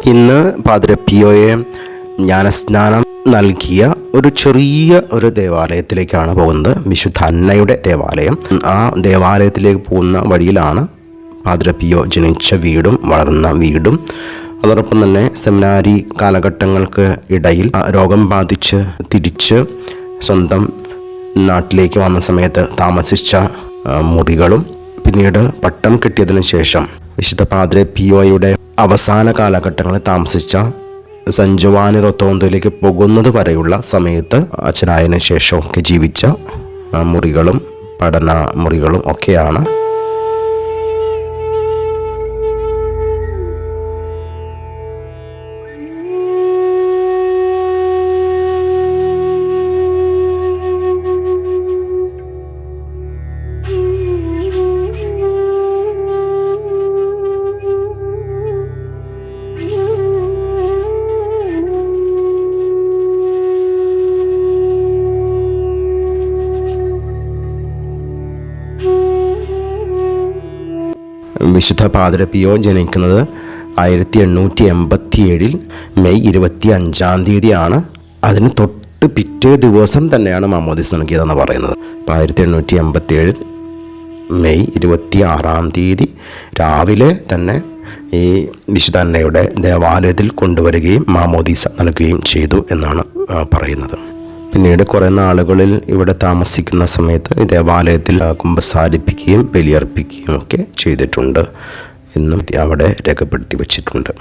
ഇന്ന് പാദ്രി പിയോയെ ജ്ഞാനസ്നാനം നൽകിയ ഒരു ചെറിയ ഒരു ദേവാലയത്തിലേക്കാണ് പോകുന്നത്. വിശുദ്ധ അന്നയുടെ ദേവാലയം. ആ ദേവാലയത്തിലേക്ക് പോകുന്ന വഴിയിലാണ് പാദ്രി പിയോ ജനിച്ച വീടും വളർന്ന വീടും. അതോടൊപ്പം തന്നെ സെമിനാരി കാലഘട്ടങ്ങൾക്ക് ഇടയിൽ രോഗം ബാധിച്ച് തിരിച്ച് സ്വന്തം നാട്ടിലേക്ക് വന്ന സമയത്ത് താമസിച്ച മുറികളും, പിന്നീട് പട്ടം കിട്ടിയതിനു ശേഷം വിശുദ്ധ പാദ്രി പിയോയുടെ അവസാന കാലഘട്ടങ്ങളിൽ താമസിച്ച സാൻ ജോവാനി റൊത്തോണ്ടോയിലേക്ക് പോകുന്നത് വരെയുള്ള സമയത്ത് അച്ഛനായതിനു ശേഷമൊക്കെ ജീവിച്ച മുറികളും പഠന മുറികളും ഒക്കെയാണ്. വിശുദ്ധ പാദ്രി പിയോ ജനിക്കുന്നത് 1887 മെയ് 25 അതിന് തൊട്ട് പിറ്റേ ദിവസം തന്നെയാണ് മാമോദിസ നൽകിയതെന്ന് പറയുന്നത്. 1887 മെയ് 26 രാവിലെ തന്നെ ഈ വിശുദ്ധ അന്നയുടെ ദേവാലയത്തിൽ കൊണ്ടുവരികയും മാമോദിസ നൽകുകയും ചെയ്തു എന്നാണ് പറയുന്നത്. പിന്നീട് കുറേ നാളുകളിൽ ഇവിടെ താമസിക്കുന്ന സമയത്ത് ഈ ദേവാലയത്തിൽ കുമ്പസാരിപ്പിക്കുകയും ബലിയർപ്പിക്കുകയും ഒക്കെ ചെയ്തിട്ടുണ്ട് എന്നും അവിടെ രേഖപ്പെടുത്തി വച്ചിട്ടുണ്ട്.